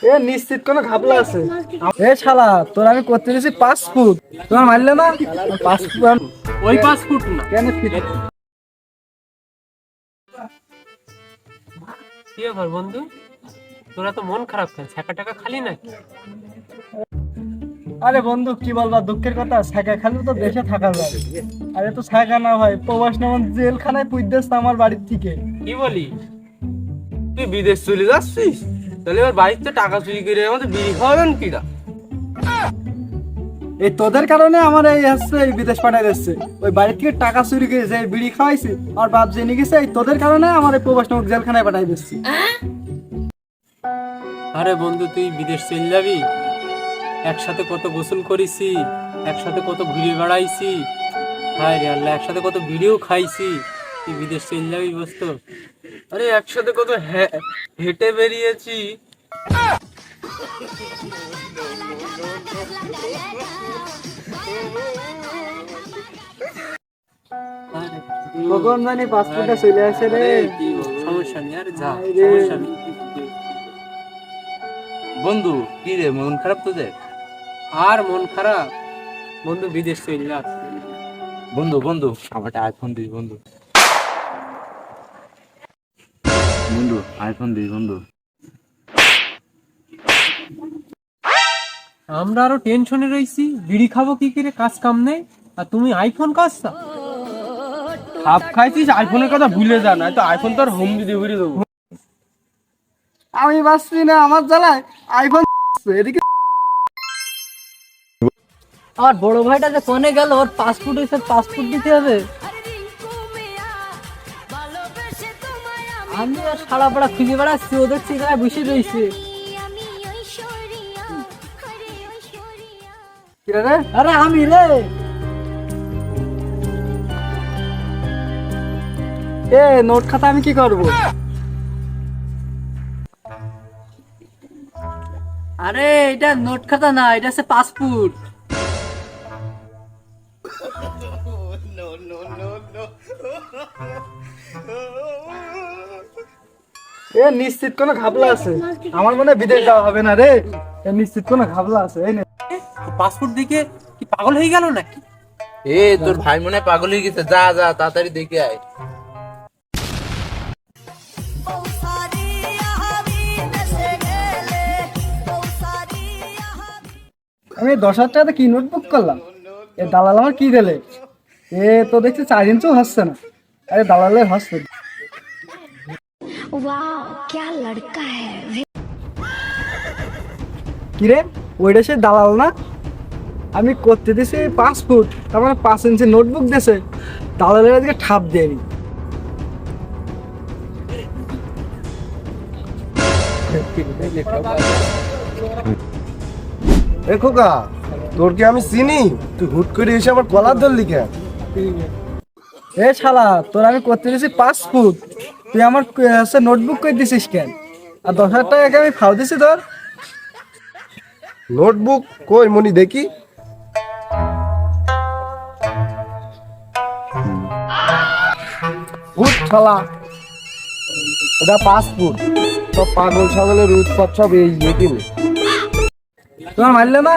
এ নিশ্চিত কোনো ঘাপলা আছে। এ শালা তোর আমি করতে দিয়েছি 5 ফুট, তোমার মারলে না 5 ফুট। ওই 5 ফুট না কেন ফিট? কি ব্যাপার বন্ধু, তোরা তো মন খারাপ কেন? ছাকা টাকা খালি নাকি? আরে বন্ধু কি বলবা, দুঃখের কথা, ছাকা খালি তো দেশে থাকা যায়। আরে তো ছাকা না ভাই, প্রবাস নামন জেলখানায় পুইদেছ আমার বাড়ির থেকে। কি বলি, তুই বিদেশ চলে যাচ্ছিস? তাহলে এবার বাড়িতে টাকা চুরি করে আমাদের বিড়ি খাওয়াবেন কিরা? এই তোদের কারণে আমার এই হচ্ছে এই বিদেশ পাঠাই দিচ্ছে। ওই বাড়ি থেকে টাকা চুরি করে যে বিড়ি খাওয়াইছি আর বাপ জেনে গেছে, এই তোদের কারণে আমার এই প্রবাস নামক জেলখানায় পাঠাই দিচ্ছি। আরে বন্ধু, তুই বিদেশ চলে যাবি? একসাথে কত গোসল করেছি, একসাথে কত ঘুরে বেড়াইছি, হায় রে আল্লাহ, একসাথে কত ভিডিও খাইছি। তুই বিদেশ চলে যাবি বুঝতো? আরে একসাথে কত হেঁটে বেরিয়েছি। কখন জানি পাসপোর্টটা চলে আসে রে। কি বলবো, সমস্যা নেই, আরে যা, আরে। সমস্যা নেই। বন্ধু কি রে, মন খারাপ তোদের? আর মন খারাপ বন্ধু, বিদেশ চলে যা। বন্ধু বন্ধু আমার একটা আইফোন দিস বন্ধু। বন্ধু আইফোন দিস বন্ধু। আমরা আরো টেনশনে রইছি, বিড়ি খাবো কি করে, কাজ কাম নেই, আর তুমি আইফোন কাজটা খাপ খাইছিস। আইফোনের কথা ভুলে যা, না তো আইফোন তোর হোম ডেলিভারি দেবো। আমি বাঁচছি না, আমার জ্বালায় আইফোন এদিকে। আমার বড় ভাইটা যে কোনে গেল, ওর পাসপোর্ট হয়েছে, পাসপোর্ট দিতে হবে। আমি আর সারা পাড়া খুঁজে বেড়াচ্ছি, ওদের ঠিকানায় বসে রয়েছে। কিরে রে? আরে আমি রে। এ নোট খাতা আমি কি করব? আরে এটা নোট খাতা না, এটা হচ্ছে পাসপোর্ট। এ নিশ্চিত কোনো ঘাপলা আছে, আমার মনে হয় বিদেশ যাওয়া হবে না রে। এ নিশ্চিত কোনো ঘাপলা আছে। এই নে। পাসপোর্ট দিকে কি পাগল হয়ে গেল নাকি? এ তোর ভাই মনে হয় পাগল হয়ে গেছে, যা যা তাড়াতাড়ি দেখে আয়। আমি 10,000 টাকাতে কি নোটবুক করলাম, এ দালাল আমার কি দিলে? এ তো দেখছি 4 ইঞ্চিও হচ্ছে না। আরে দালালের হচ্ছে। वाह क्या लड़का है। কিরে ওইটা সে দালাল না? আমি করতে দিছি 5 ফুট, তার মানে 5 ইঞ্চি নোটবুক দিয়েছে। দালালের আজকে ঠাপ দেয়নি। এ খোকা, তোর কি আমি চিনি? তুই হুট করে এসে আমার কলার ধরলি কেন? এ শালা তোর আমি করতে দিছি 5 ফুট, তুই আমার হচ্ছে নোটবুক করে দিছিস কেন? আর 10,000 টাকা আমি ফাও দিছি তোর। নোটবুক কই মনি দেখি। ফুট শালা, এটা 5 ফুট। সব পাগল ছাগলের উৎপাত সব এই এখানে। তোমার মারলে না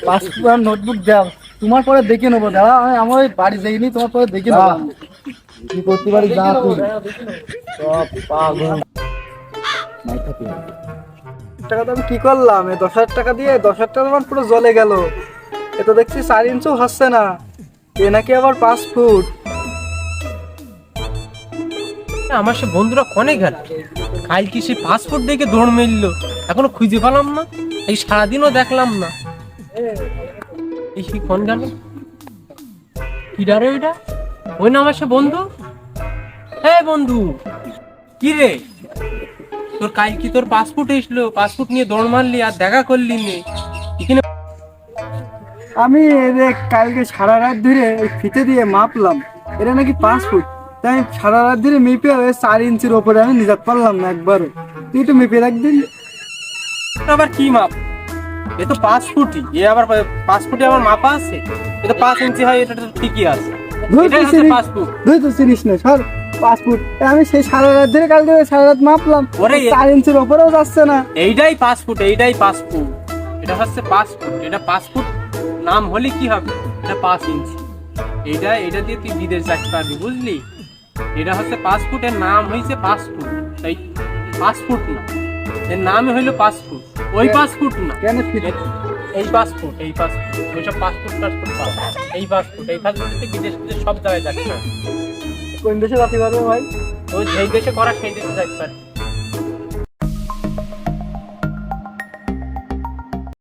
5 ফুট নোটবুক দাও, তোমার পরে দেখে নেবো। দাঁড়া আমার ওই বাড়ি যাইনি, তোমার পরে দেখে নেবো কি করতে পারি যা তুই। সব পাগল। টাকা তো আমি কি করলাম? এই 10,000 টাকা দিয়ে 10,000 টাকা আমার পুরো জলে গেল। এ তো দেখছি 4 ইঞ্চও হচ্ছে না, এ নাকি আবার 5 ফুট। আমার সে বন্ধুরা কনে গেল? কাল কি সে পাসপোর্ট দেখে দৌড় মেললো, এখনো খুঁজে পেলাম না। এই সারাদিনও দেখলাম না। এই সে কোন গেল? কি রে ওইটা? ওই না আমার সে বন্ধু। হ্যাঁ বন্ধু, কি রে তোর কাল কি তোর পাসপোর্ট এসলো, পাসপোর্ট নিয়ে দৌড় মারলি আর দেখা করলি নে এখানে? আমি কালকে সারা রাত ধরে ওই ফিতে দিয়ে মাপলাম, এটা নাকি 5 ফুট। তাই আমি সারা রাত ধরে মেপে 4 ইঞ্চির ওপরে আমি নিজাত পারলাম না একবারও। তুই একটু মেপে রাখদিন। আবার কি মাপ? এ তো 5 ফুটই, এ আবার 5 ফুটে আমার মাপা আছে। এ তো 5 ইঞ্চি হয়, এটা তো ঠিকই আছে। ধুই এটাই তো হচ্ছে চিনিস, 5 ফুট। ধুই তো চিনিস না সর। পাসপোর্ট আমি সেই সারা রাত ধরে কালকে সারা রাত মাপলাম ওরে, 4 ইঞ্চির ওপরেও যাচ্ছে না। এইটাই পাসপোর্ট, এইটাই পাসপোর্ট, এটা হচ্ছে পাসপোর্ট। এটা পাসপোর্ট নাম হলে কি হবে, এটা 5 ইঞ্চি। এটা দিয়ে তুই বিদেশ যাইতে পারবি, বুঝলি? এটা হচ্ছে পাসপোর্ট, এর নাম হয়েছে পাসপোর্ট, তাই পাসপোর্ট না, এর নামই হইলো পাসপোর্ট, ওই পাসপোর্ট না। কেন ফিরে এই পাসপোর্ট, এই পাসপোর্ট, ওইসব পাসপোর্ট পাওয়া, এই পাসপোর্টে বিদেশ সব জায়গায় যাচ্ছে। কোন দেশে যেতে পারবে ভাই? তো যেই দেশে করা সেই দেশে যাইতে পারবি।